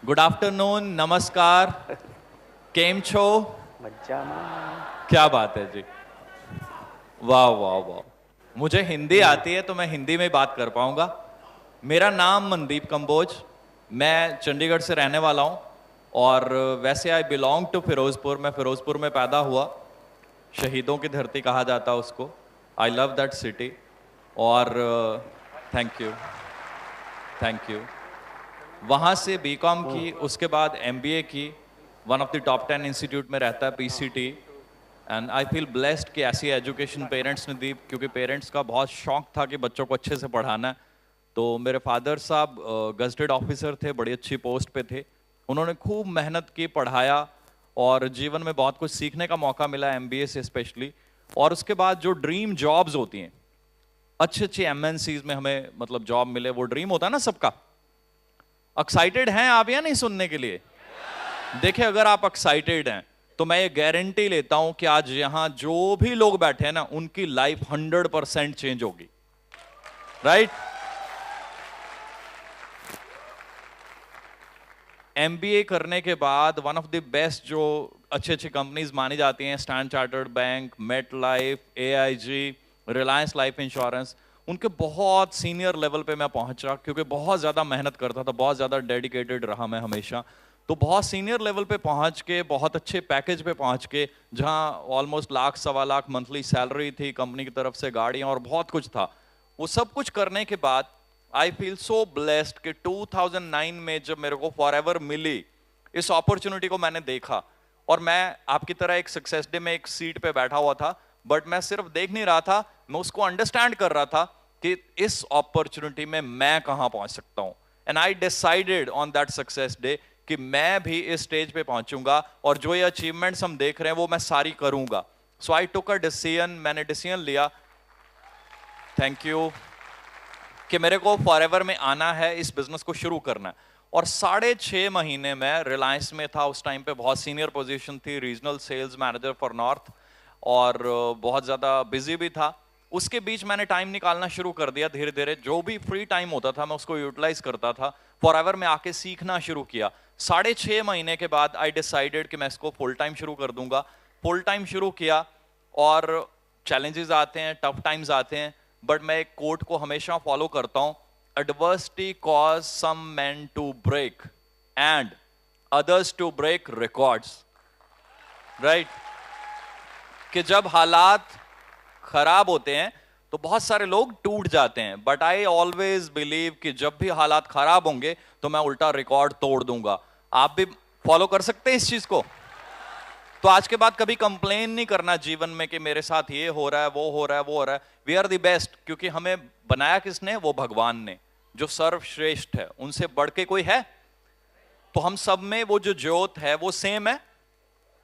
Good afternoon, नमस्कार, केम छो? मज्जाમાં क्या बात है जी। वाह वाह वाह। मुझे हिंदी आती है तो मैं हिंदी में बात कर पाऊंगा। मेरा नाम मनदीप कंबोज, मैं चंडीगढ़ से रहने वाला हूं और वैसे आई बिलोंग टू फिरोजपुर। मैं फिरोजपुर में पैदा हुआ, शहीदों की धरती कहा जाता उसको। I love that city. और थैंक यू, थैंक यू। वहाँ से बीकॉम की, उसके बाद एमबीए की। One of the top 10 institute में रहता है, PCT. And I feel blessed कि ऐसी एजुकेशन पेरेंट्स ने दी, क्योंकि पेरेंट्स का बहुत शौक था कि बच्चों को अच्छे से पढ़ाना है। तो मेरे फादर साहब गजटेड ऑफिसर थे, बड़ी अच्छी पोस्ट पे थे। उन्होंने खूब मेहनत की, पढ़ाया और जीवन में बहुत कुछ सीखने का मौका मिला, एमबीए से स्पेशली। और उसके बाद जो ड्रीम जॉब्स होती हैं, अच्छी अच्छी एमएनसीज में हमें मतलब जॉब मिले, वो ड्रीम होता है ना सबका। एक्साइटेड हैं आप या नहीं सुनने के लिए? देखिए, अगर आप एक्साइटेड हैं तो मैं ये गारंटी लेता हूं कि आज यहां जो भी लोग बैठे हैं ना, उनकी लाइफ 100% चेंज होगी। राइट? एमबीए करने के बाद वन ऑफ द बेस्ट जो अच्छी अच्छी कंपनीज मानी जाती हैं, standard chartered bank, met life, AIG, reliance life insurance, उनके बहुत सीनियर लेवल पे मैं पहुंचा, क्योंकि बहुत ज़्यादा मेहनत करता था, बहुत ज़्यादा डेडिकेटेड रहा मैं हमेशा। तो बहुत सीनियर लेवल पे पहुंच के, बहुत अच्छे पैकेज पे पहुंच के, जहां ऑलमोस्ट लाख सवा लाख मंथली सैलरी थी, कंपनी की तरफ से गाड़ियां और बहुत कुछ था। वो सब कुछ करने के बाद आई फील सो ब्लेस्ड कि 2009 में जब मेरे को फॉरएवर मिली, इस अपॉर्चुनिटी को मैंने देखा। और मैं आपकी तरह एक सक्सेस डे में एक सीट पे बैठा हुआ था, बट मैं सिर्फ देख नहीं रहा था, मैं उसको अंडरस्टैंड कर रहा था कि इस अपॉर्चुनिटी में मैं कहां पहुंच सकता हूं। And I decided on that success day कि मैं भी इस स्टेज पे पहुंचूंगा और जो ये अचीवमेंट्स हम देख रहे हैं वो मैं सारी करूंगा। सो आई टुक अ डिसीजन, मैंने डिसीजन लिया, थैंक यू, कि मेरे को फॉरएवर में आना है, इस बिजनेस को शुरू करना है। और 6.5 महीने में रिलायंस में था उस टाइम पे, बहुत सीनियर पोजीशन थी, regional sales manager for north, और बहुत ज़्यादा बिजी भी था। उसके बीच मैंने टाइम निकालना शुरू कर दिया धीरे धीरे, जो भी फ्री टाइम होता था मैं उसको यूटिलाइज करता था। फॉरएवर में आके सीखना शुरू किया। 6.5 महीने के बाद आई डिसाइडेड कि मैं इसको फुल टाइम शुरू कर दूंगा। फुल टाइम शुरू किया और चैलेंजेस आते हैं, टफ टाइम्स आते हैं, बट मैं एक कोट को हमेशा फॉलो करता हूं, adversity cause some men to break and others to break records. Right? कि जब हालात खराब होते हैं तो बहुत सारे लोग टूट जाते हैं, बट आई ऑलवेज बिलीव कि जब भी हालात खराब होंगे तो मैं उल्टा रिकॉर्ड तोड़ दूंगा। आप भी फॉलो कर सकते हैं इस चीज को। तो आज के बाद कभी कंप्लेन नहीं करना जीवन में कि मेरे साथ ये हो रहा है, वो हो रहा है, वो हो रहा है। वी आर द बेस्ट, क्योंकि हमें बनाया किसने? वो भगवान ने, जो सर्वश्रेष्ठ है, उनसे बढ़ के कोई है? तो हम सब में वो जो ज्योत है वो सेम है,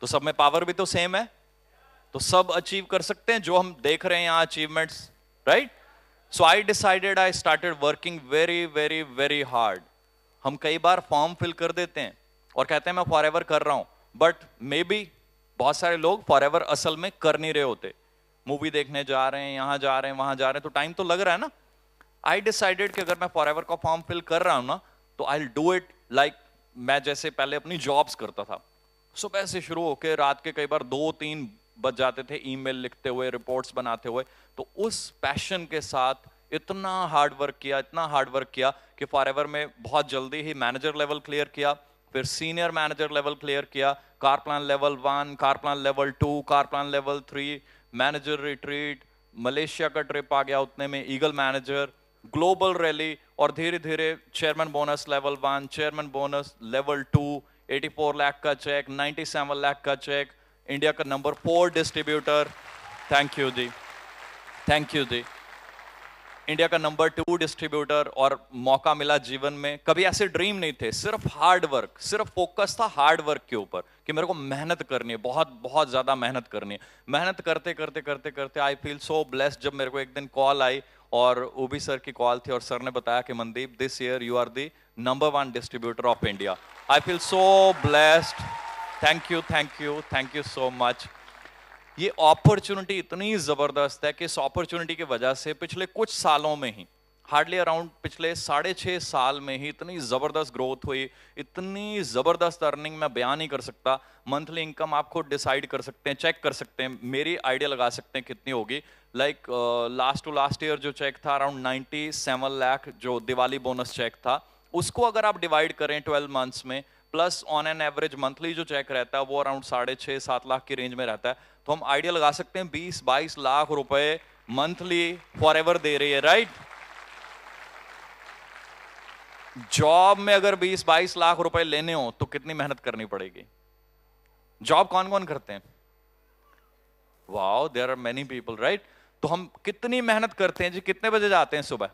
तो सब में पावर भी तो सेम है, तो सब अचीव कर सकते हैं जो हम देख रहे हैं यहाँ achievements. Right? So I decided, I started working very very very hard. हम कई बार फॉर्म फिल कर देते हैं और कहते हैं मैं फॉरएवर कर रहा हूं, बट मे बी बहुत सारे लोग फॉरएवर असल में कर नहीं रहे होते। मूवी देखने जा रहे हैं, यहां जा रहे हैं, वहां जा रहे हैं, तो टाइम तो लग रहा है ना। आई डिसाइडेड कि अगर मैं फॉरएवर का फॉर्म फिल कर रहा हूं ना, तो आई डू इट लाइक मैं जैसे पहले अपनी जॉब्स करता था। सुबह से शुरू होकर रात के कई बार 2-3 बज जाते थे, ईमेल लिखते हुए, रिपोर्ट्स बनाते हुए। तो उस पैशन के साथ इतना हार्ड वर्क किया, इतना हार्ड वर्क किया कि फॉरएवर में बहुत जल्दी ही मैनेजर लेवल क्लियर किया, फिर सीनियर मैनेजर लेवल क्लियर किया, car plan level 1, car plan level 2, car plan level 3, manager retreat, Malaysia का ट्रिप आ गया उतने में, ईगल मैनेजर, ग्लोबल रैली, और धीरे धीरे chairman bonus level 1, chairman bonus level 2, 84 lakh का चेक, 97 लाख का चेक, इंडिया का नंबर 4 डिस्ट्रीब्यूटर। थैंक यू जी, थैंक यू जी। इंडिया का नंबर 2 डिस्ट्रीब्यूटर, और मौका मिला जीवन में। कभी ऐसे ड्रीम नहीं थे, सिर्फ हार्ड वर्क, सिर्फ फोकस था हार्ड वर्क के ऊपर कि मेरे को मेहनत करनी है, बहुत बहुत ज्यादा मेहनत करनी है। मेहनत करते करते करते करते आई फील सो ब्लेस्ड जब मेरे को एक दिन कॉल आई, और ओबी सर की कॉल थी, और सर ने बताया कि Mandeep, this year you are the number 1 distributor of India. I feel so blessed. Thank you, thank you, thank you so much. ये अपॉर्चुनिटी इतनी जबरदस्त है कि इस अपॉर्चुनिटी की वजह से पिछले कुछ सालों में ही हार्डली अराउंड पिछले 6.5 साल में ही इतनी जबरदस्त ग्रोथ हुई, इतनी जबरदस्त अर्निंग मैं बयान नहीं कर सकता। मंथली इनकम आप खुद डिसाइड कर सकते हैं, चेक कर सकते हैं, मेरी आइडिया लगा सकते हैं कितनी होगी। Like last to last year जो चेक था अराउंड 97 लाख, जो दिवाली बोनस चेक था, उसको अगर आप डिवाइड करें 12 मंथ्स में, plus on an average monthly जो चेक रहता है वो अराउंड 6.5-7 लाख की रेंज में रहता है, तो हम आइडिया लगा सकते हैं 20-22 लाख रुपए मंथली फॉर एवर दे रही है, राइट। जॉब में अगर 20-22 लाख रुपए लेने हो तो कितनी मेहनत करनी पड़ेगी। जॉब कौन कौन करते हैं? Wow, there are many people, right. तो हम कितनी मेहनत करते हैं जी। कितने बजे जाते हैं? सुबह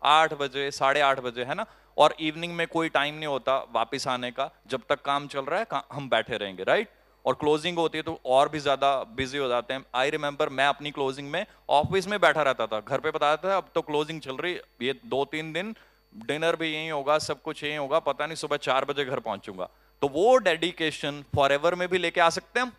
8 बजे, 8:30 बजे, है ना। और इवनिंग में कोई टाइम नहीं होता वापस आने का, जब तक काम चल रहा है हम बैठे रहेंगे, राइट। और क्लोजिंग होती है तो और भी ज्यादा बिजी हो जाते हैं। आई रिमेंबर मैं अपनी क्लोजिंग में ऑफिस में बैठा रहता था, घर पे बताता था अब तो क्लोजिंग चल रही, ये 2-3 दिन डिनर भी यही होगा, सब कुछ यही होगा, पता नहीं सुबह 4 बजे घर पहुंचूंगा। तो वो डेडिकेशन फॉरएवर में भी लेके आ सकते हैं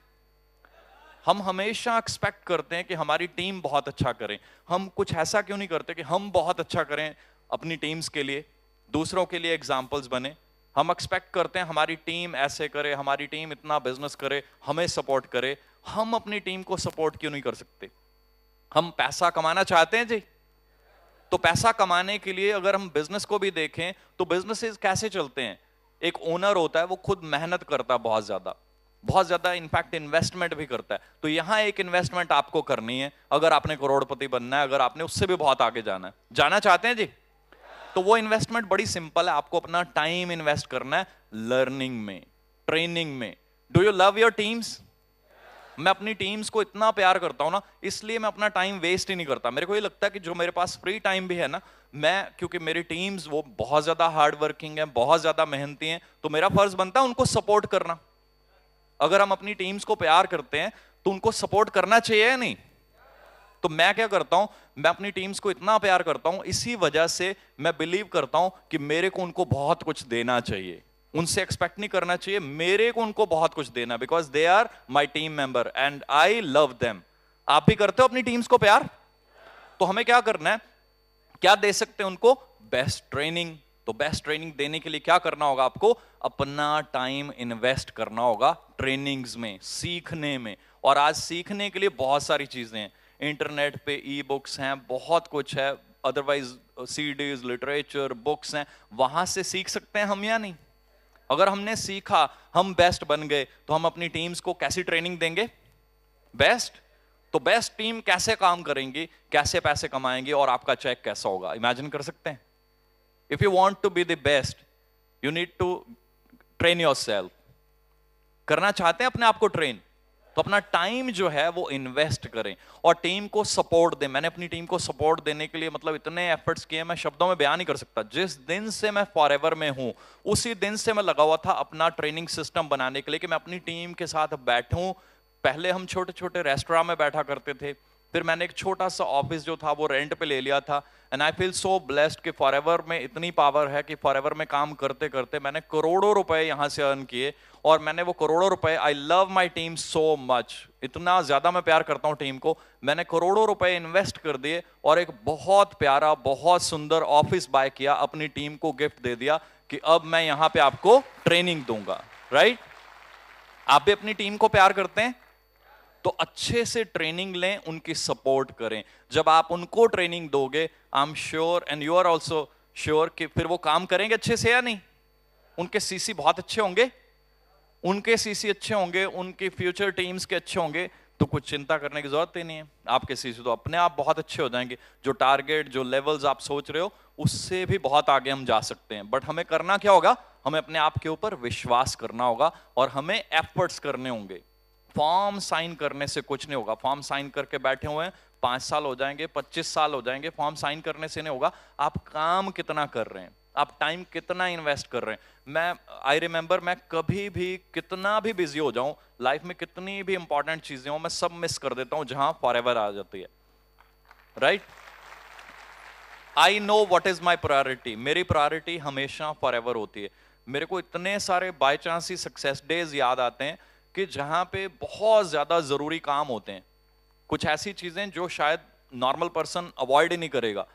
हम हमेशा एक्सपेक्ट करते हैं कि हमारी टीम बहुत अच्छा करे। हम कुछ ऐसा क्यों नहीं करते कि हम बहुत अच्छा करें अपनी टीम्स के लिए, दूसरों के लिए एग्जाम्पल्स बने। हम एक्सपेक्ट करते हैं हमारी टीम ऐसे करे, हमारी टीम इतना बिजनेस करे, हमें सपोर्ट करे। हम अपनी टीम को सपोर्ट क्यों नहीं कर सकते? हम पैसा कमाना चाहते हैं जी, तो पैसा कमाने के लिए अगर हम बिजनेस को भी देखें तो बिजनेसेस कैसे चलते हैं? एक ओनर होता है, वो खुद मेहनत करता है बहुत ज्यादा इनफैक्ट इन्वेस्टमेंट भी करता है। तो यहां एक इन्वेस्टमेंट आपको करनी है अगर आपने करोड़पति बनना है, अगर आपने उससे भी बहुत आगे जाना चाहते हैं जी। तो वो इन्वेस्टमेंट बड़ी सिंपल है, आपको अपना टाइम इन्वेस्ट करना है लर्निंग में, ट्रेनिंग में। Do you love your teams? मैं अपनी टीम्स को इतना प्यार करता हूं ना, इसलिए मैं अपना टाइम वेस्ट ही नहीं करता। मेरे को ये लगता है कि जो मेरे पास फ्री टाइम भी है ना, मैं, क्योंकि मेरी टीम्स वो बहुत ज्यादा हार्ड वर्किंग है, बहुत ज्यादा मेहनती हैं, तो मेरा फर्ज बनता है उनको सपोर्ट करना। अगर हम अपनी टीम्स को प्यार करते हैं तो उनको सपोर्ट करना चाहिए या नहीं? तो मैं क्या करता हूं, मैं अपनी टीम्स को इतना प्यार करता हूं, इसी वजह से मैं बिलीव करता हूं कि मेरे को उनको बहुत कुछ देना चाहिए, उनसे एक्सपेक्ट नहीं करना चाहिए, मेरे को उनको बहुत कुछ देना, because they are my team member and I love them. आप भी करते हो अपनी टीम्स को प्यार? तो हमें क्या करना है, क्या दे सकते हैं उनको? Best training. तो बेस्ट ट्रेनिंग देने के लिए क्या करना होगा आपको? अपना टाइम इन्वेस्ट करना होगा ट्रेनिंग्स में, सीखने में। और आज सीखने के लिए बहुत सारी चीजें हैं, इंटरनेट पे ई बुक्स हैं, बहुत कुछ है, अदरवाइज सीडीज, लिटरेचर, बुक्स हैं, वहां से सीख सकते हैं हम या नहीं? अगर हमने सीखा, हम बेस्ट बन गए, तो हम अपनी टीम्स को कैसी ट्रेनिंग देंगे? बेस्ट। तो बेस्ट टीम कैसे काम करेंगी, कैसे पैसे कमाएंगे और आपका चेक कैसा होगा, इमेजिन कर सकते हैं? If you want to be the best, you need to train yourself. करना चाहते हैं अपने आप को ट्रेन, तो अपना टाइम जो है वो इन्वेस्ट करें और टीम को सपोर्ट दें। मैंने अपनी टीम को सपोर्ट देने के लिए मतलब इतने एफर्ट्स किए, मैं शब्दों में बयान नहीं कर सकता। जिस दिन से मैं फॉरएवर में हूं, उसी दिन से मैं लगा हुआ था अपना ट्रेनिंग सिस्टम बनाने के लिए कि मैं अपनी टीम के साथ बैठूं। पहले हम छोटे छोटे रेस्टोरेंट में बैठा करते थे, फिर मैंने एक छोटा सा ऑफिस जो था वो रेंट पे ले लिया था। And I feel so blessed कि फॉरएवर में इतनी पावर है कि फॉरएवर में काम करते करते मैंने करोड़ों रुपए यहां से अर्न किए। और मैंने वो करोड़ों रुपए, I love my team so much, इतना ज्यादा मैं प्यार करता हूं टीम को, मैंने करोड़ों रुपए इन्वेस्ट कर दिए और एक बहुत प्यारा, बहुत सुंदर ऑफिस बाय किया, अपनी टीम को गिफ्ट दे दिया कि अब मैं यहां पे आपको ट्रेनिंग दूंगा, राइट? आप भी अपनी टीम को प्यार करते हैं तो अच्छे से ट्रेनिंग लें, उनकी सपोर्ट करें। जब आप उनको ट्रेनिंग दोगे, I am sure and you are also sure कि फिर वो काम करेंगे अच्छे से या नहीं? उनके सीसी बहुत अच्छे होंगे, उनके सीसी अच्छे होंगे, उनकी फ्यूचर टीम्स के अच्छे होंगे, तो कुछ चिंता करने की जरूरत ही नहीं है। आपके सीसी तो अपने आप बहुत अच्छे हो जाएंगे। जो टारगेट, जो लेवल्स आप सोच रहे हो, उससे भी बहुत आगे हम जा सकते हैं। बट हमें करना क्या होगा? हमें अपने आप के ऊपर विश्वास करना होगा और हमें एफर्ट्स करने होंगे। फॉर्म साइन करने से कुछ नहीं होगा। फॉर्म साइन करके बैठे हुए हैं, 5 साल हो जाएंगे, 25 साल हो जाएंगे, फॉर्म साइन करने से नहीं होगा। आप काम कितना कर रहे हैं, आप टाइम कितना इन्वेस्ट कर रहे हैं। मैं आई रिमेंबर, मैं कभी भी कितना भी बिजी हो जाऊं, लाइफ में कितनी भी इंपॉर्टेंट चीजें हो, मैं सब मिस कर देता हूं जहां फॉरएवर आ जाती है, right? I know what is my priority. मेरी प्रायोरिटी हमेशा फॉरएवर होती है। मेरे को इतने सारे by chance he success days याद आते हैं कि जहां पे बहुत ज्यादा जरूरी काम होते हैं, कुछ ऐसी चीजें जो शायद नॉर्मल पर्सन अवॉइड ही नहीं करेगा,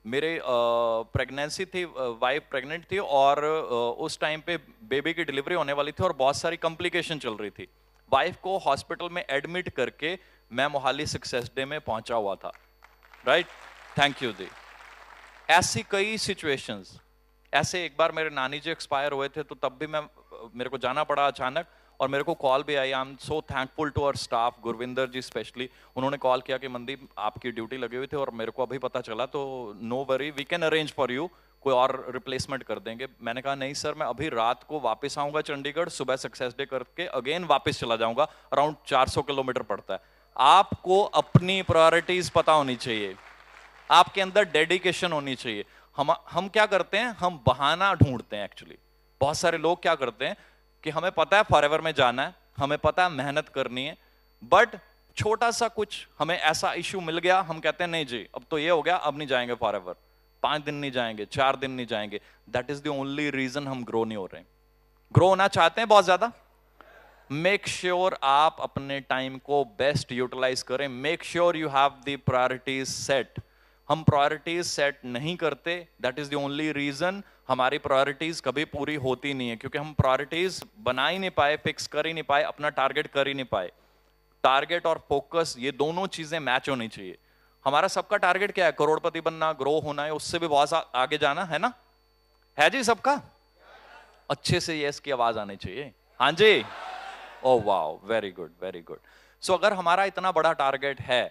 मेरे प्रेगनेंसी थी, वाइफ प्रेग्नेंट थी और उस टाइम पे बेबी की डिलीवरी होने वाली थी और बहुत सारी कॉम्प्लिकेशन चल रही थी। वाइफ को हॉस्पिटल में एडमिट करके मैं मोहाली सक्सेस डे में पहुंचा हुआ था। राइट, थैंक यू जी। ऐसी कई सिचुएशंस, ऐसे एक बार मेरे नानी जी एक्सपायर हुए थे तो तब भी मेरे को जाना पड़ा अचानक और मेरे को कॉल भी आई। I am so thankful to our staff, Gurvinder ji specially, उन्होंने कॉल किया कि मनदीप आपकी ड्यूटी लगी हुई थी और मेरे को अभी पता चला, तो no worry, we can arrange for you, कोई और रिप्लेसमेंट कर देंगे। मैंने कहा नहीं सर, मैं अभी रात को वापस आऊंगा चंडीगढ़, सुबह सक्सेस डे करके अगेन वापस चला जाऊंगा, अराउंड 400 किलोमीटर पड़ता है। आपको अपनी प्रायोरिटीज पता होनी चाहिए, आपके अंदर डेडिकेशन होनी चाहिए। हम क्या करते हैं, हम बहाना ढूंढते हैं एक्चुअली। बहुत सारे लोग क्या करते हैं कि हमें पता है फॉरएवर में जाना है, हमें पता है मेहनत करनी है, बट छोटा सा कुछ हमें ऐसा इश्यू मिल गया, हम कहते हैं नहीं जी अब तो ये हो गया, अब नहीं जाएंगे फॉरएवर, 5 दिन नहीं जाएंगे, 4 दिन नहीं जाएंगे। That is the only reason हम ग्रो नहीं हो रहे हैं। ग्रो होना चाहते हैं बहुत ज्यादा, मेक श्योर आप अपने टाइम को बेस्ट यूटिलाइज करें। Make sure you have the priorities set. हम प्रायोरिटीज सेट नहीं करते, that is the only reason हमारी प्रायोरिटीज कभी पूरी होती नहीं है, क्योंकि हम प्रायोरिटीज बना ही नहीं पाए, फिक्स कर ही नहीं पाए, अपना टारगेट कर ही नहीं पाए। टारगेट और फोकस ये दोनों चीजें मैच होनी चाहिए। हमारा सबका टारगेट क्या है, करोड़पति बनना, ग्रो होना है, उससे भी बहुत आगे जाना है ना, है जी सबका? अच्छे से यस की आवाज आनी चाहिए, हाँ जी। Oh wow, very good very good. So अगर हमारा इतना बड़ा टारगेट है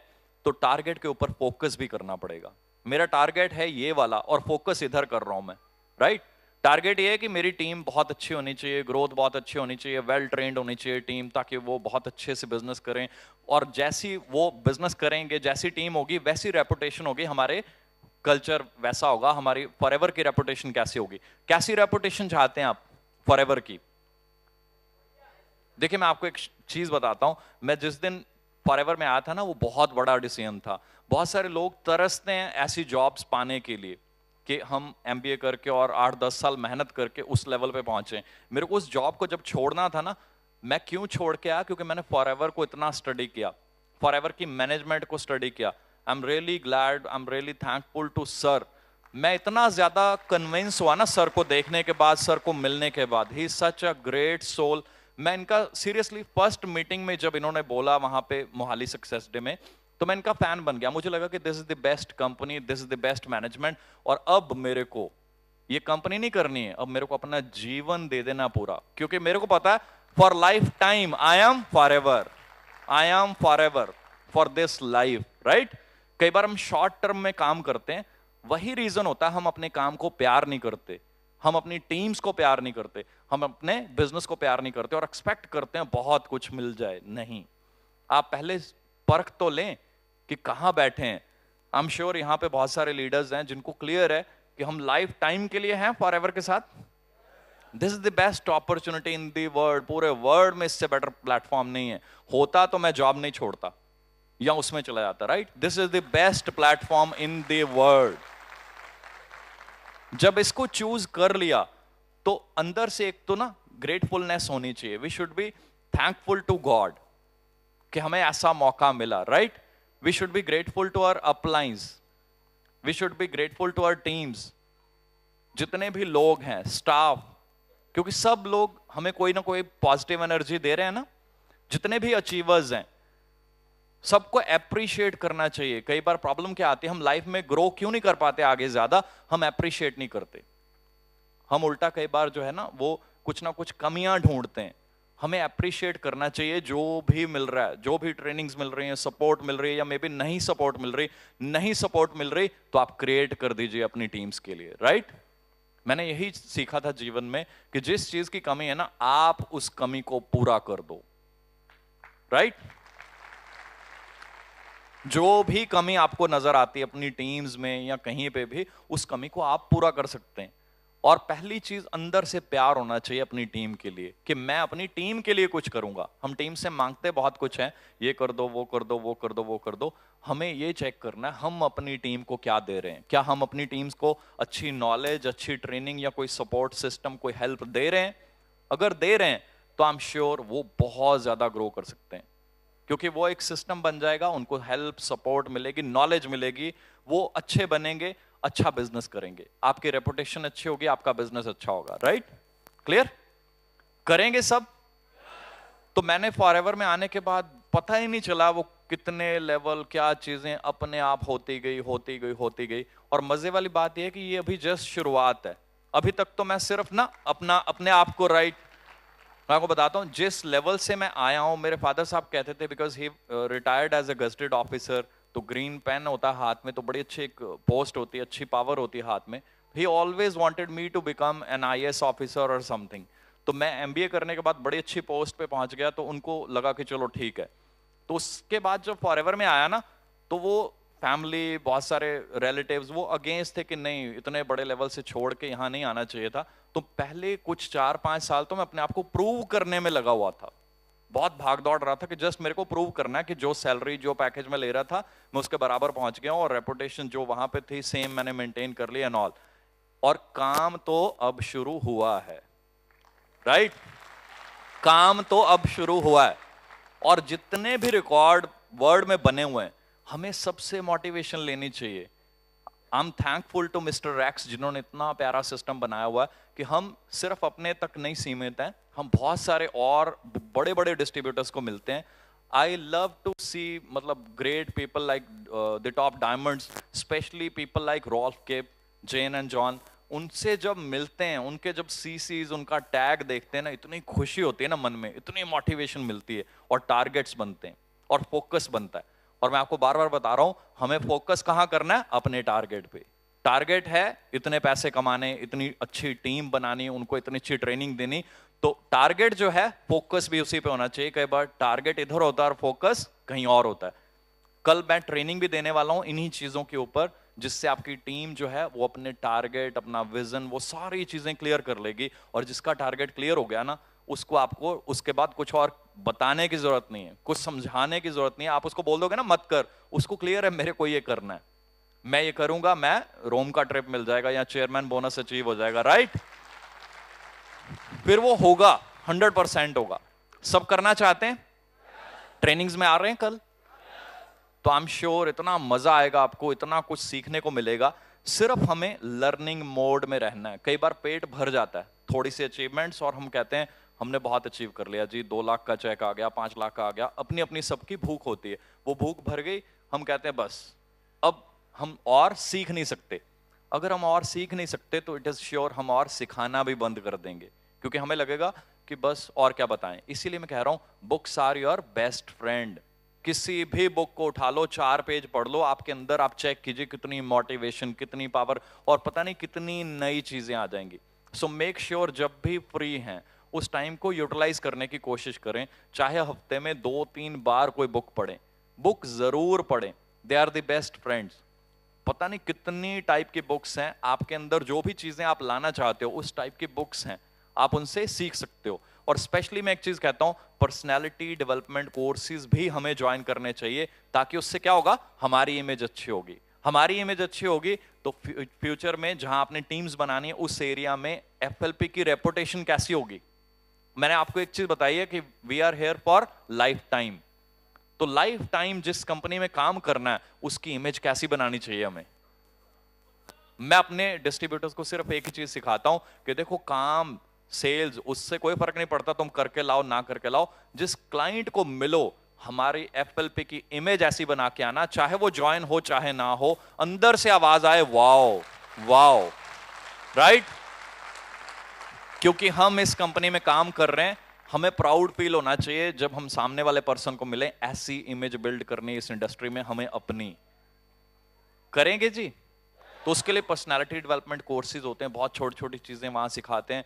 तो टारगेट के ऊपर फोकस भी करना पड़ेगा। मेरा टारगेट है ये वाला और फोकस इधर कर रहा हूं मैं, राइट। टारगेट ये है कि मेरी टीम बहुत अच्छी होनी चाहिए, ग्रोथ बहुत अच्छी होनी चाहिए, वेल ट्रेंड होनी चाहिए टीम, ताकि वो बहुत अच्छे से बिजनेस करें, और जैसी वो बिजनेस करेंगे, जैसी टीम होगी वैसी रेपुटेशन होगी, हमारे कल्चर वैसा होगा, हमारी फॉरएवर की रेपुटेशन कैसी होगी। कैसी रेपुटेशन चाहते हैं आप फॉरएवर की? देखिए मैं आपको एक चीज बताता हूं, मैं जिस दिन फॉरएवर में आया था ना, वो बहुत बड़ा डिसीजन था। बहुत सारे लोग तरसते हैं ऐसी जॉब्स पाने के लिए कि हम एमबीए करके और 8-10 साल मेहनत करके उस लेवल पे पहुंचे। मेरे को उस जॉब को जब छोड़ना था ना, मैं क्यों छोड़ के आया, क्योंकि मैंने फॉरएवर को इतना स्टडी किया, फॉरएवर की मैनेजमेंट को स्टडी किया। I am really glad, I am really thankful to sir. मैं इतना ज्यादा कन्विंस हुआ ना सर को देखने के बाद, सर को मिलने के बाद, he is such a great soul. मैं इनका सीरियसली फर्स्ट मीटिंग में जब इन्होंने बोला वहां पे मोहाली सक्सेस डे में, तो मैं इनका फैन बन गया। मुझे लगा कि this is the best company, this is the best management, और अब मेरे को ये कंपनी नहीं करनी है, अब मेरे को अपना जीवन दे देना पूरा, क्योंकि मेरे को पता है for life time I am forever, I am forever for this life, right. कई बार हम शॉर्ट टर्म में काम करते हैं, वही रीजन होता है हम अपने काम को प्यार नहीं करते, हम अपनी टीम्स को प्यार नहीं करते, हम अपने बिजनेस को प्यार नहीं करते और एक्सपेक्ट करते हैं बहुत कुछ मिल जाए। नहीं, आप पहले परख तो लें कि कहां बैठे हैं। आई एम श्योर यहां पे बहुत सारे लीडर्स हैं जिनको क्लियर है कि हम लाइफ टाइम के लिए हैं फॉरएवर के साथ। This is the best opportunity in the world, पूरे वर्ल्ड में इससे बेटर प्लेटफॉर्म नहीं है। होता तो मैं जॉब नहीं छोड़ता या उसमें चला जाता, right. This is the best platform in the world. जब इसको चूज कर लिया तो अंदर से एक तो ना ग्रेटफुलनेस होनी चाहिए। We should be thankful to God कि हमें ऐसा मौका मिला, right. We should be grateful to our uplines, we should be grateful to our teams, जितने भी लोग हैं, स्टाफ, क्योंकि सब लोग हमें कोई ना कोई पॉजिटिव एनर्जी दे रहे हैं ना। जितने भी अचीवर्स हैं सबको अप्रिशिएट करना चाहिए। कई बार प्रॉब्लम क्या आती है, हम लाइफ में ग्रो क्यों नहीं कर पाते आगे ज्यादा, हम अप्रिशिएट नहीं करते। हम उल्टा कई बार जो है ना वो कुछ ना कुछ कमियां ढूंढते हैं। हमें अप्रिशिएट करना चाहिए जो भी मिल रहा है, जो भी ट्रेनिंग्स मिल रही हैं, सपोर्ट मिल रही है, या मे बी नहीं सपोर्ट मिल रही, नहीं सपोर्ट मिल रही तो आप क्रिएट कर दीजिए अपनी टीम्स के लिए, राइट। मैंने यही सीखा था जीवन में कि जिस चीज की कमी है ना, आप उस कमी को पूरा कर दो, राइट। जो भी कमी आपको नजर आती है अपनी टीम्स में या कहीं पे भी, उस कमी को आप पूरा कर सकते हैं। और पहली चीज, अंदर से प्यार होना चाहिए अपनी टीम के लिए कि मैं अपनी टीम के लिए कुछ करूंगा। हम टीम से मांगते बहुत कुछ है, ये कर दो, वो कर दो, वो कर दो, वो कर दो। हमें ये चेक करना है हम अपनी टीम को क्या दे रहे हैं। क्या हम अपनी टीम्स को अच्छी नॉलेज, अच्छी ट्रेनिंग या कोई सपोर्ट सिस्टम, कोई हेल्प दे रहे हैं? अगर दे रहे हैं तो आई एम श्योर वो बहुत ज्यादा ग्रो कर सकते हैं, क्योंकि वो एक सिस्टम बन जाएगा, उनको हेल्प, सपोर्ट मिलेगी, नॉलेज मिलेगी, वो अच्छे बनेंगे। अच्छा बिजनेस करेंगे, आपकी रेपुटेशन अच्छी होगी, आपका बिजनेस अच्छा होगा। राइट? क्लियर? करेंगे सब? तो मैंने फॉरएवर में आने के बाद पता ही नहीं चला वो कितने लेवल, क्या चीजें अपने आप होती गई होती गई होती गई। और मजे वाली बात यह है कि ये अभी जस्ट शुरुआत है। अभी तक तो मैं सिर्फ ना अपने आप को राइट, मैं आपको बताता हूं जिस लेवल से मैं आया हूं। मेरे फादर साहब कहते थे, because he retired as a gazetted officer, तो ग्रीन पेन होता है हाथ में, तो बड़ी अच्छी एक पोस्ट होती है, अच्छी पावर होती है हाथ में। He always wanted me to become an IAS officer और समथिंग। तो मैं एमबीए करने के बाद बड़ी अच्छी पोस्ट पे पहुंच गया, तो उनको लगा कि चलो ठीक है। तो उसके बाद जब फॉरएवर में आया ना, तो वो फैमिली, बहुत सारे रिलेटिव्स वो अगेंस्ट थे कि नहीं, इतने बड़े लेवल से छोड़ के यहाँ नहीं आना चाहिए था। तो पहले कुछ 4-5 साल तो मैं अपने आप को प्रूव करने में लगा हुआ था, बहुत भाग दौड़ रहा था कि जस्ट मेरे को प्रूव करना है कि जो सैलरी, जो पैकेज में ले रहा था, मैं उसके बराबर पहुंच गया हूं, और रेपुटेशन जो वहां पे थी सेम मैंने मेंटेन कर ली एंड ऑल। और काम तो अब शुरू हुआ है। राइट? काम तो अब शुरू हुआ है, और जितने भी रिकॉर्ड वर्ल्ड में बने हुए हैं, हमें सबसे मोटिवेशन लेनी चाहिए। I am thankful to mister Rex, जिन्होंने इतना प्यारा सिस्टम बनाया हुआ है कि हम सिर्फ अपने तक नहीं सीमित हैं, हम बहुत सारे और बड़े बड़े डिस्ट्रीब्यूटर्स को मिलते हैं। आई लव टू सी, मतलब great people like the top diamonds, specially people like Ralph Cape, Jane and John. उनसे जब मिलते हैं, उनके जब सीसीज, उनका टैग देखते हैं ना, इतनी खुशी होती है ना मन में, इतनी मोटिवेशन मिलती है, और टारगेट्स बनते हैं और फोकस बनता है। और मैं आपको बार बार बता रहा हूं, हमें फोकस कहां करना है? अपने टारगेट पे। टारगेट है इतने पैसे कमाने, इतनी अच्छी टीम बनानी, उनको इतनी अच्छी ट्रेनिंग देनी। तो टारगेट जो है, फोकस भी उसी पे होना चाहिए। कई बार टारगेट इधर होता है और फोकस कहीं और होता है। कल मैं ट्रेनिंग भी देने वाला हूं इन्हीं चीजों के ऊपर, जिससे आपकी टीम जो है वो अपने टारगेट, अपना विजन, वो सारी चीजें क्लियर कर लेगी। और जिसका टारगेट क्लियर हो गया ना, उसको आपको उसके बाद कुछ और बताने की जरूरत नहीं है, कुछ समझाने की जरूरत नहीं है। आप उसको बोल दोगे ना मत कर, उसको क्लियर है मेरे को ये करना है, मैं ये करूंगा, मैं रोम का ट्रिप मिल जाएगा या चेयरमैन बोनस अचीव हो जाएगा। राइट? फिर वो होगा, 100% होगा। सब करना चाहते हैं? ट्रेनिंग्स में आ रहे हैं कल? तो आई एम श्योर इतना मजा आएगा आपको, इतना कुछ सीखने को मिलेगा। सिर्फ हमें लर्निंग मोड में रहना है। कई बार पेट भर जाता है थोड़ी सी अचीवमेंट्स, और हम कहते हैं हमने बहुत अचीव कर लिया जी, 2 लाख का चेक आ गया, 5 लाख का आ गया। अपनी अपनी सबकी भूख होती है, वो भूख भर गई, हम कहते हैं बस अब हम और सीख नहीं सकते। अगर हम और सीख नहीं सकते तो इट इज श्योर हम और सिखाना भी बंद कर देंगे, क्योंकि हमें लगेगा कि बस और क्या बताएं। इसीलिए मैं कह रहा हूं, books are your best friend. किसी भी बुक को उठा लो, 4 पेज पढ़ लो, आपके अंदर आप चेक कीजिए कितनी मोटिवेशन, कितनी पावर, और पता नहीं कितनी नई चीजें आ जाएंगी। सो मेक श्योर जब भी फ्री हैं उस टाइम को यूटिलाइज करने की कोशिश करें। चाहे हफ्ते में 2-3 बार कोई बुक पढ़ें, बुक जरूर पढ़ें। They are the best friends. पता नहीं कितनी टाइप की बुक्स हैं आपके अंदर, जो भी चीजें आप लाना चाहते हो उस टाइप की बुक्स हैं, आप उनसे सीख सकते हो। और स्पेशली मैं एक चीज कहता हूं, पर्सनालिटी डेवलपमेंट कोर्सेज भी हमें ज्वाइन करने चाहिए, ताकि उससे क्या होगा, हमारी इमेज अच्छी होगी। हमारी इमेज अच्छी होगी तो फ्यूचर में जहां आपने टीम्स बनानी है उस एरिया में एफएलपी की रेपुटेशन कैसी होगी। मैंने आपको एक चीज बताई है कि we are here for life time. तो लाइफ टाइम जिस कंपनी में काम करना है उसकी इमेज कैसी बनानी चाहिए हमें। मैं अपने डिस्ट्रीब्यूटर्स को सिर्फ एक ही चीज सिखाता हूं कि देखो, काम, सेल्स, उससे कोई फर्क नहीं पड़ता तुम करके लाओ ना करके लाओ, जिस क्लाइंट को मिलो हमारी एफएलपी की इमेज ऐसी बना के आना, चाहे वो ज्वाइन हो चाहे ना हो, अंदर से आवाज आए वाओ वाओ। राइट? क्योंकि हम इस कंपनी में काम कर रहे हैं, हमें प्राउड फील होना चाहिए जब हम सामने वाले पर्सन को मिले। ऐसी इमेज बिल्ड करनी इस इंडस्ट्री में हमें अपनी। करेंगे जी? तो उसके लिए पर्सनालिटी डेवलपमेंट कोर्सेज होते हैं, बहुत छोटी छोटी चीजें वहां सिखाते हैं,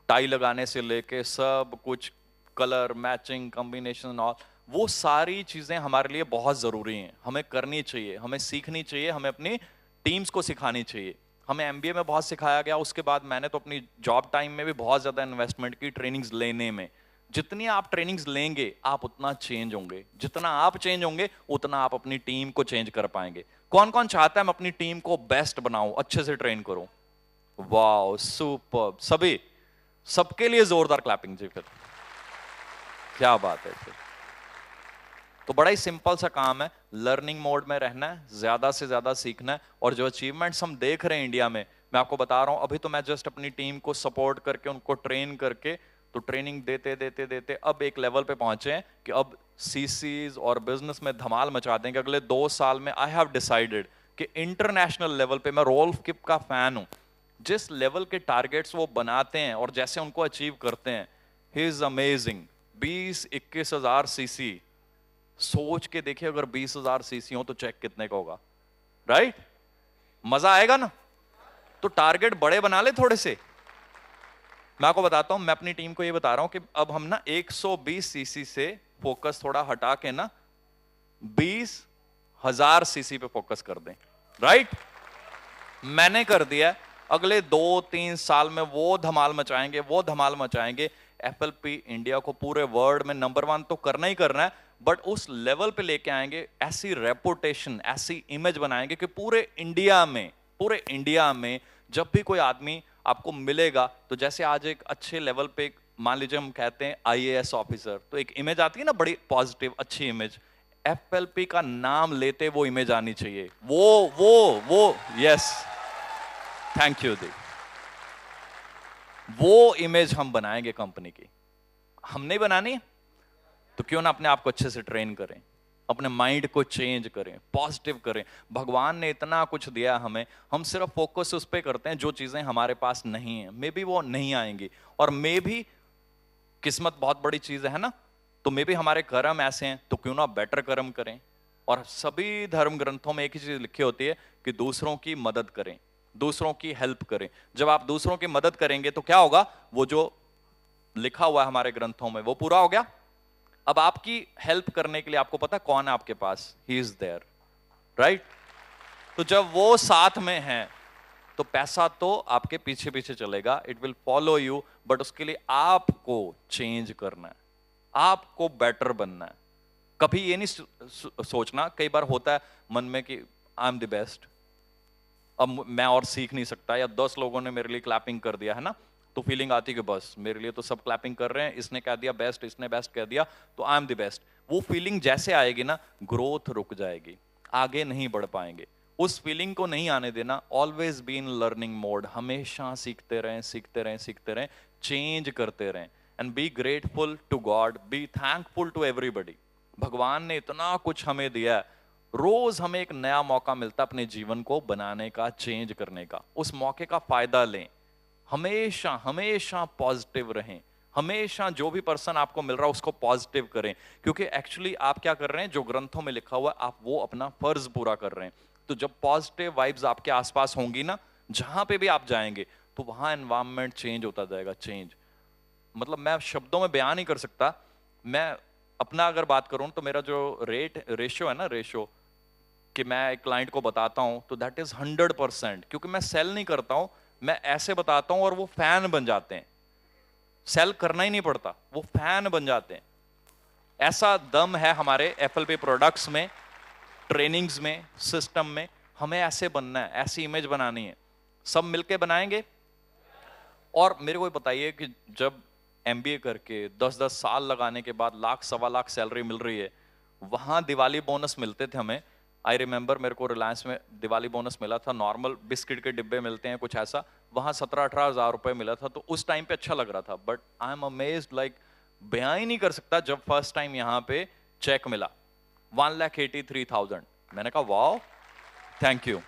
टाई लगाने से लेके सब कुछ, कलर मैचिंग, कॉम्बिनेशन, और वो सारी चीजें हमारे लिए बहुत जरूरी हैं, हमें करनी चाहिए, हमें सीखनी चाहिए, हमें अपनी टीम्स को सिखानी चाहिए। हमें एमबीए में बहुत सिखाया गया, उसके बाद मैंने तो अपनी जॉब टाइम में भी बहुत ज्यादा इन्वेस्टमेंट की ट्रेनिंग्स लेने में। जितनी आप ट्रेनिंग्स लेंगे आप उतना चेंज होंगे, जितना आप चेंज होंगे उतना आप अपनी टीम को चेंज कर पाएंगे। कौन कौन चाहता है मैं अपनी टीम को बेस्ट बनाऊं, अच्छे से ट्रेन करूं? Wow, super. सभी, सबके लिए जोरदार क्लैपिंग जी। फिर क्या बात है। फिर तो बड़ा ही सिंपल सा काम है, लर्निंग मोड में रहना है, ज्यादा से ज्यादा सीखना है। और जो अचीवमेंट्स हम देख रहे हैं इंडिया में, मैं आपको बता रहा हूं, अभी तो मैं जस्ट अपनी टीम को सपोर्ट करके, उनको ट्रेन करके, तो ट्रेनिंग देते देते देते अब एक लेवल पे पहुंचे हैं कि अब सीसीज और बिजनेस में धमाल मचा देंगे। अगले 2 साल में आई हैव डिसाइडेड कि इंटरनेशनल लेवल पे, मैं रोल्फ किप का फैन हूं, जिस लेवल के टारगेट्स वो बनाते हैं और जैसे उनको अचीव करते हैं, ही इज अमेजिंग। 20-21 हजार सीसी, सोच के देखिए, अगर 20,000 सीसी हो तो चेक कितने का होगा, राइट? मजा आएगा ना? तो टारगेट बड़े बना ले थोड़े से। मैं आपको बताता हूं, मैं अपनी टीम को ये बता रहा हूं कि अब हम ना 120 सीसी से फोकस थोड़ा हटा के ना 20,000 सीसी पे फोकस कर दें, राइट? मैंने कर दिया। अगले 2-3 साल में वो धमाल मचाएंगे, वो धमाल मचाएंगे। एफएलपी इंडिया को पूरे वर्ल्ड में नंबर 1 तो करना ही करना है, बट उस लेवल पे लेके आएंगे, ऐसी रेपुटेशन, ऐसी इमेज बनाएंगे कि पूरे इंडिया में जब भी कोई आदमी आपको मिलेगा, तो जैसे आज एक अच्छे लेवल पे, मान लीजिए हम कहते हैं आईएएस ऑफिसर, तो एक इमेज आती है ना, बड़ी पॉजिटिव अच्छी इमेज। एफएलपी का नाम लेते वो इमेज आनी चाहिए, वो यस, थैंक यू दी। वो इमेज हम बनाएंगे कंपनी की। हम नहीं बनानी, तो क्यों ना अपने आप को अच्छे से ट्रेन करें, अपने माइंड को चेंज करें, पॉजिटिव करें। भगवान ने इतना कुछ दिया हमें, हम सिर्फ फोकस उस पर करते हैं जो चीजें हमारे पास नहीं है। मे बी वो नहीं आएंगी, और मे भी किस्मत बहुत बड़ी चीज है ना, तो मे बी हमारे कर्म ऐसे हैं, तो क्यों ना बेटर कर्म करें। और सभी धर्म ग्रंथों में एक ही चीज लिखी होती है कि दूसरों की मदद करें, दूसरों की हेल्प करें। जब आप दूसरों की मदद करेंगे तो क्या होगा, वो जो लिखा हुआ है हमारे ग्रंथों में वो पूरा हो गया। अब आपकी हेल्प करने के लिए आपको पता कौन है आपके पास, ही इज देयर, राइट? तो जब वो साथ में है, तो पैसा तो आपके पीछे पीछे चलेगा, it will follow you, but उसके लिए आपको चेंज करना है, आपको बेटर बनना है। कभी ये नहीं सोचना, कई बार होता है मन में कि आई एम द बेस्ट, अब मैं और सीख नहीं सकता, या 10 लोगों ने मेरे लिए क्लैपिंग कर दिया है ना, तो फीलिंग आती कि बस मेरे लिए तो सब क्लैपिंग कर रहे हैं, इसने कह दिया बेस्ट, इसने बेस्ट कह दिया, तो आई एम द बेस्ट। वो फीलिंग जैसे आएगी ना, ग्रोथ रुक जाएगी, आगे नहीं बढ़ पाएंगे। उस फीलिंग को नहीं आने देना। Always be in learning mode, हमेशा सीखते रहें, सीखते रहें, सीखते रहें, चेंज करते रहें। And be grateful to God, be thankful to everybody. भगवान ने इतना कुछ हमें दिया है, रोज हमें एक नया मौका मिलता है अपने जीवन को बनाने का, चेंज करने का। उस मौके का फायदा लें, हमेशा हमेशा पॉजिटिव रहें, हमेशा जो भी पर्सन आपको मिल रहा है उसको पॉजिटिव करें, क्योंकि एक्चुअली आप क्या कर रहे हैं, जो ग्रंथों में लिखा हुआ है, आप वो अपना फर्ज पूरा कर रहे हैं। तो जब पॉजिटिव वाइब्स आपके आसपास होंगी ना, जहां पे भी आप जाएंगे, तो वहां एनवायरनमेंट चेंज होता जाएगा। चेंज मतलब मैं शब्दों में बयान नहीं कर सकता। मैं अपना अगर बात करूं तो मेरा जो रेशियो है ना, रेशियो कि मैं एक क्लाइंट को बताता हूं, तो दैट इज 100%, क्योंकि मैं सेल नहीं करता हूं, मैं ऐसे बताता हूं और वो फैन बन जाते हैं। सेल करना ही नहीं पड़ता, वो फैन बन जाते हैं। ऐसा दम है हमारे एफएलपी प्रोडक्ट्स में, ट्रेनिंग्स में, सिस्टम में। हमें ऐसे बनना है, ऐसी इमेज बनानी है, सब मिलके बनाएंगे। और मेरे को बताइए कि जब एमबीए करके 10-10 साल लगाने के बाद 1,00,000-1.25 लाख सैलरी मिल रही है, वहां दिवाली बोनस मिलते थे हमें। आई रिमेंबर, मेरे को रिलायंस में दिवाली बोनस मिला था, नॉर्मल बिस्किट के डिब्बे मिलते हैं कुछ ऐसा, वहां 17-18 हजार रुपए मिला था। तो उस टाइम पे अच्छा लग रहा था, but I am amazed, like बयां ही नहीं कर सकता, जब फर्स्ट टाइम यहाँ पे चेक मिला 1,83,000, मैंने कहा wow, thank you.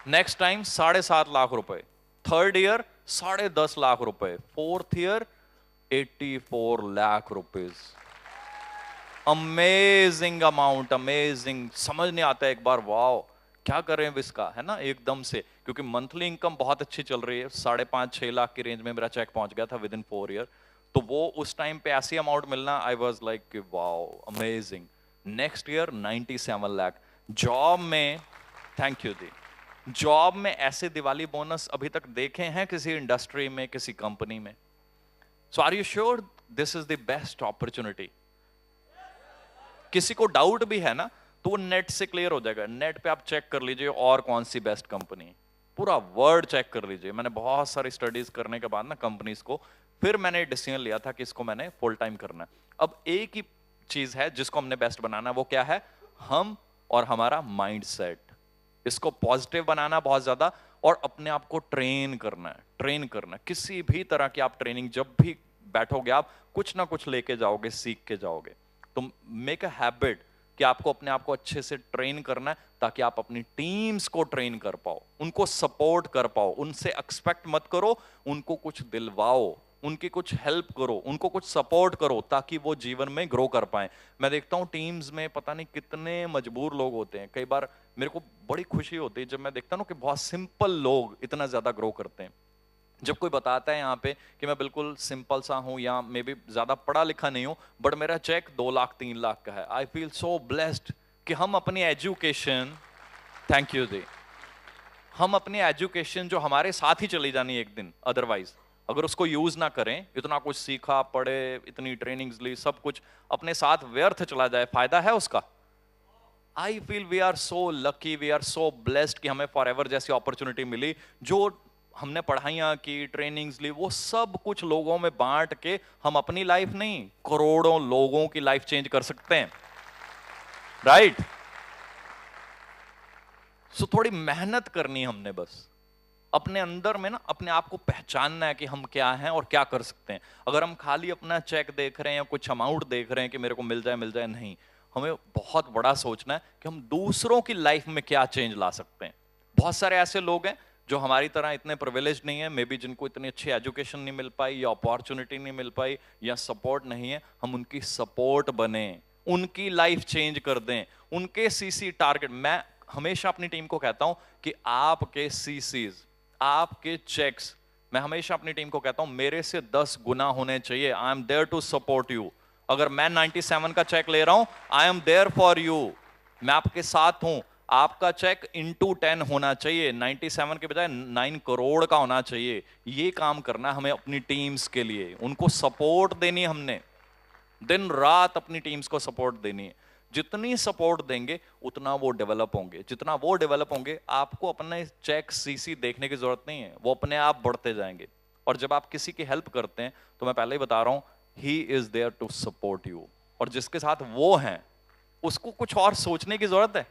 Next time 7.5 lakh रुपए, थर्ड ईयर 10.5 लाख रुपए, fourth year 84 lakh rupees. Amazing amount, amazing, समझ नहीं आता एक बार, वाओ क्या कर रहे हैं इसका, है ना, एकदम से। क्योंकि मंथली इनकम बहुत अच्छी चल रही है, 5.5-6 लाख की रेंज में मेरा चेक पहुंच गया था विद इन 4 ईयर। तो वो उस टाइम पे ऐसी अमाउंट मिलना, I was like wow, amazing. Next year 97 lakh. Job में, थैंक यू दी, जॉब में ऐसे दिवाली बोनस अभी तक देखे हैं किसी इंडस्ट्री में, किसी कंपनी में? So are you sure this is the best opportunity? किसी को डाउट भी है ना, तो वो नेट से क्लियर हो जाएगा। नेट पे आप चेक कर लीजिए और कौन सी बेस्ट कंपनी, पूरा वर्ड चेक कर लीजिए। मैंने बहुत सारी स्टडीज करने के बाद ना कंपनीज को, फिर मैंने डिसीजन लिया था कि इसको मैंने फुल टाइम करना है। अब एक ही चीज है जिसको हमने बेस्ट बनाना है, वो क्या है, हम और हमारा माइंडसेट। इसको पॉजिटिव बनाना बहुत ज्यादा, और अपने आप को ट्रेन करना है, ट्रेन करना है। किसी भी तरह की आप ट्रेनिंग, जब भी बैठोगे आप कुछ ना कुछ लेके जाओगे, सीख के जाओगे। तो मेक अ हैबिट कि आपको अपने आप को अच्छे से ट्रेन करना है, ताकि आप अपनी टीम्स को ट्रेन कर पाओ, उनको सपोर्ट कर पाओ। उनसे एक्सपेक्ट मत करो, उनको कुछ दिलवाओ, उनकी कुछ हेल्प करो, उनको कुछ सपोर्ट करो, ताकि वो जीवन में ग्रो कर पाए। मैं देखता हूं टीम्स में पता नहीं कितने मजबूर लोग होते हैं। कई बार मेरे को बड़ी खुशी होती है जब मैं देखता हूं कि बहुत सिंपल लोग इतना ज्यादा ग्रो करते हैं। जब कोई बताता है यहाँ पे कि मैं बिल्कुल सिंपल सा हूं, या मे बी ज्यादा पढ़ा लिखा नहीं हूं, बट मेरा चेक 2 लाख 3 लाख का है, आई फील सो ब्लेस्ड कि हम अपनी एजुकेशन, थैंक यू जी, हम अपनी एजुकेशन जो हमारे साथ ही चली जानी एक दिन, अदरवाइज अगर उसको यूज ना करें, इतना कुछ सीखा, पढ़े, इतनी ट्रेनिंग्स ली, सब कुछ अपने साथ व्यर्थ चला जाए, फायदा है उसका? I feel we are so lucky, we are so blessed कि हमें फॉरएवर जैसी अपॉर्चुनिटी मिली। जो हमने पढ़ाइयाँ की, ट्रेनिंग्स ली, वो सब कुछ लोगों में बांट के हम अपनी लाइफ नहीं, करोड़ों लोगों की लाइफ चेंज कर सकते हैं, राइट? सो थोड़ी मेहनत करनी है हमने, बस अपने अंदर में ना अपने आप को पहचानना है कि हम क्या हैं और क्या कर सकते हैं। अगर हम खाली अपना चेक देख रहे हैं या कुछ अमाउंट देख रहे हैं कि मेरे को मिल जाए, नहीं, हमें बहुत बड़ा सोचना है कि हम दूसरों की लाइफ में क्या चेंज ला सकते हैं। बहुत सारे ऐसे लोग हैं जो हमारी तरह इतने प्रिविलेज नहीं है, मे बी जिनको इतनी अच्छी एजुकेशन नहीं मिल पाई, या अपॉर्चुनिटी नहीं मिल पाई, या सपोर्ट नहीं है। हम उनकी सपोर्ट बने, उनकी लाइफ चेंज कर दें, उनके सीसी टारगेट। मैं हमेशा अपनी टीम को कहता हूं कि आपके सीसीज, आपके चेक्स, मैं हमेशा अपनी टीम को कहता हूं मेरे से 10 गुना होने चाहिए। I am there to support you. अगर मैं 97 का चेक ले रहा हूं, I am there for you, मैं आपके साथ हूं। आपका चेक इंटू 10 होना चाहिए, 97 के बजाय 9 करोड़ का होना चाहिए। ये काम करना हमें अपनी टीम्स के लिए, उनको सपोर्ट देनी, हमने दिन रात अपनी टीम्स को सपोर्ट देनी है। जितनी सपोर्ट देंगे उतना वो डेवलप होंगे, जितना वो डेवलप होंगे, आपको अपने चेक सीसी देखने की जरूरत नहीं है, वो अपने आप बढ़ते जाएंगे। और जब आप किसी की हेल्प करते हैं, तो मैं पहले ही बता रहा हूं, he is there to support you. और जिसके साथ वो हैं, उसको कुछ और सोचने की जरूरत है,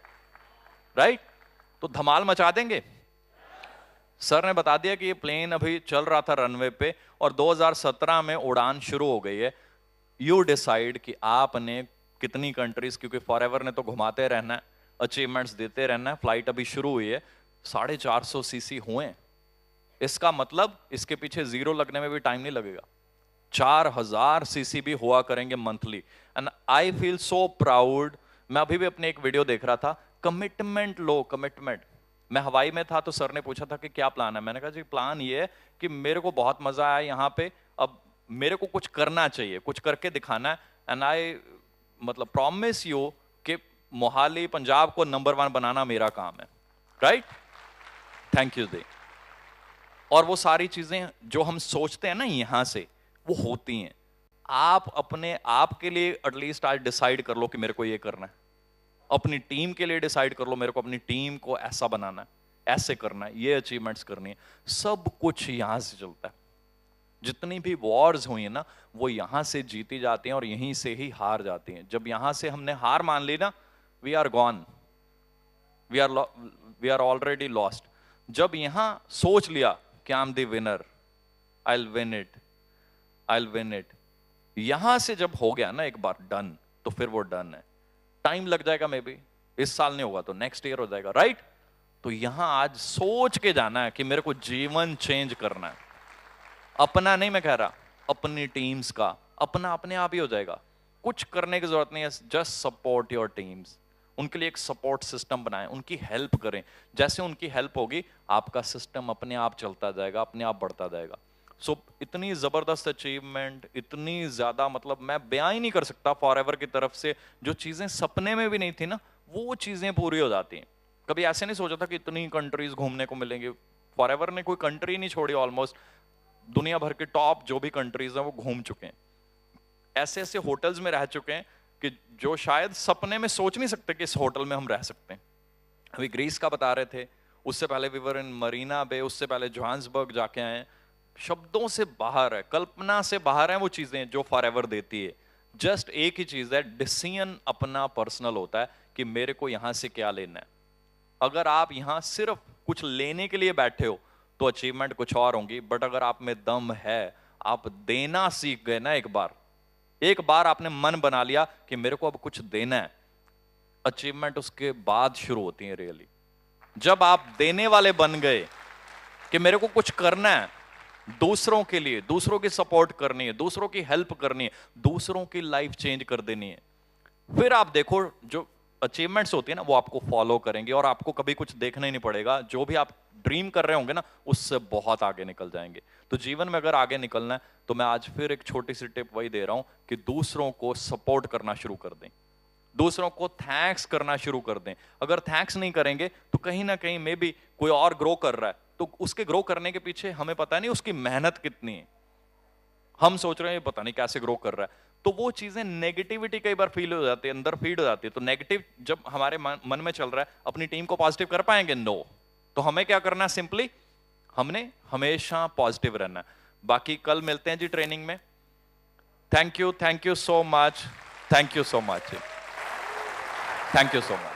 राइट? तो धमाल मचा देंगे। सर ने बता दिया कि ये प्लेन अभी चल रहा था रनवे पे, और 2017 में उड़ान शुरू हो गई है। यू डिसाइड कि आपने कितनी कंट्रीज, क्योंकि फॉरएवर ने तो घुमाते रहना है, अचीवमेंट्स देते रहना है। फ्लाइट अभी शुरू हुई है, 450 सीसी हुए। इसका मतलब इसके पीछे जीरो लगने में भी टाइम नहीं लगेगा। 4000 सीसी भी हुआ करेंगे monthly, and I feel so proud. मैं अभी भी अपने एक वीडियो देख रहा था, कमिटमेंट लो, कमिटमेंट। मैं हवाई में था तो सर ने पूछा था कि क्या प्लान है, मैंने कहा जी प्लान ये है कि मेरे को बहुत मजा आया यहाँ पे, अब मेरे को कुछ करना चाहिए, कुछ करके दिखाना है। एंड आई मतलब प्रॉमिस यू कि मोहाली पंजाब को नंबर 1 बनाना मेरा काम है, राइट? Thank you they. और वो सारी चीजें जो हम सोचते हैं ना यहां से, वो होती हैं। आप अपने आप के लिए एटलीस्ट आज डिसाइड कर लो कि मेरे को ये करना है। अपनी टीम के लिए डिसाइड कर लो, मेरे को अपनी टीम को ऐसा बनाना है, ऐसे करना है, ये अचीवमेंट्स करनी है। सब कुछ यहां से चलता है। जितनी भी वॉर्स हुई है ना, वो यहां से जीती जाती हैं और यहीं से ही हार जाती हैं। जब यहां से हमने हार मान ली ना, we are gone, we are already lost. जब यहां सोच लिया कि I am the winner, I will win it, I will win it, यहां से जब हो गया ना एक बार डन, तो फिर वो डन है। टाइम लग जाएगा, मे बी इस साल नहीं होगा तो नेक्स्ट ईयर हो जाएगा, राइट? तो यहां आज सोच के जाना है कि मेरे को जीवन चेंज करना है। अपना नहीं मैं कह रहा, अपनी टीम्स का। अपना अपने आप ही हो जाएगा, कुछ करने की जरूरत नहीं है। जस्ट सपोर्ट योर टीम्स, उनके लिए एक सपोर्ट सिस्टम बनाएं, उनकी हेल्प करें। जैसे उनकी हेल्प होगी, आपका सिस्टम अपने आप चलता जाएगा, अपने आप बढ़ता जाएगा। सो इतनी जबरदस्त अचीवमेंट, इतनी ज्यादा, मतलब मैं बयां ही नहीं कर सकता। फॉरएवर की तरफ से जो चीजें सपने में भी नहीं थी ना, वो चीजें पूरी हो जाती हैं। कभी ऐसे नहीं सोचा था कि इतनी कंट्रीज घूमने को मिलेंगी। फॉरएवर ने कोई कंट्री नहीं छोड़ी, ऑलमोस्ट दुनिया भर के टॉप जो भी कंट्रीज हैं वो घूम चुके हैं। ऐसे ऐसे होटल्स में रह चुके हैं कि जो शायद सपने में सोच नहीं सकते कि इस होटल में हम रह सकते हैं। अभी ग्रीस का बता रहे थे, उससे पहले वी वर इन मरीना बे, उससे पहले जोहान्सबर्ग जाके आए। शब्दों से बाहर है, कल्पना से बाहर है वो चीजें जो फॉरएवर देती है। जस्ट एक ही चीज है, डिसीजन अपना पर्सनल होता है कि मेरे को यहां से क्या लेना है। अगर आप यहां सिर्फ कुछ लेने के लिए बैठे हो तो अचीवमेंट कुछ और होंगी, बट अगर आप में दम है, आप देना सीख गए ना, एक बार आपने मन बना लिया कि मेरे को अब कुछ देना है, अचीवमेंट उसके बाद शुरू होती है रियली। जब आप देने वाले बन गए कि मेरे को कुछ करना है दूसरों के लिए, दूसरों की सपोर्ट करनी है, दूसरों की हेल्प करनी है, दूसरों की लाइफ चेंज कर देनी है, फिर आप देखो जो अचीवमेंट्स होती है ना वो आपको फॉलो करेंगे और आपको कभी कुछ देखना ही नहीं पड़ेगा। जो भी आप ड्रीम कर रहे होंगे ना उससे बहुत आगे निकल जाएंगे। तो जीवन में अगर आगे निकलना है तो मैं आज फिर एक छोटी सी टिप वही दे रहा हूं कि दूसरों को सपोर्ट करना शुरू कर दें, दूसरों को थैंक्स करना शुरू कर दें। अगर थैंक्स नहीं करेंगे तो कहीं ना कहीं मे बी कोई और ग्रो कर रहा है, तो उसके ग्रो करने के पीछे हमें पता नहीं उसकी मेहनत कितनी है। हम सोच रहे हैं पता नहीं कैसे ग्रो कर रहा है, तो वो चीजें नेगेटिविटी कई बार फील हो जाती है, अंदर फीड हो जाती है। तो नेगेटिव जब हमारे मन में चल रहा है, अपनी टीम को पॉजिटिव कर पाएंगे? नो। तो हमें क्या करना है? सिंपली हमने हमेशा पॉजिटिव रहना है। बाकी कल मिलते हैं जी ट्रेनिंग में। Thank you so much, thank you so much, thank you so much.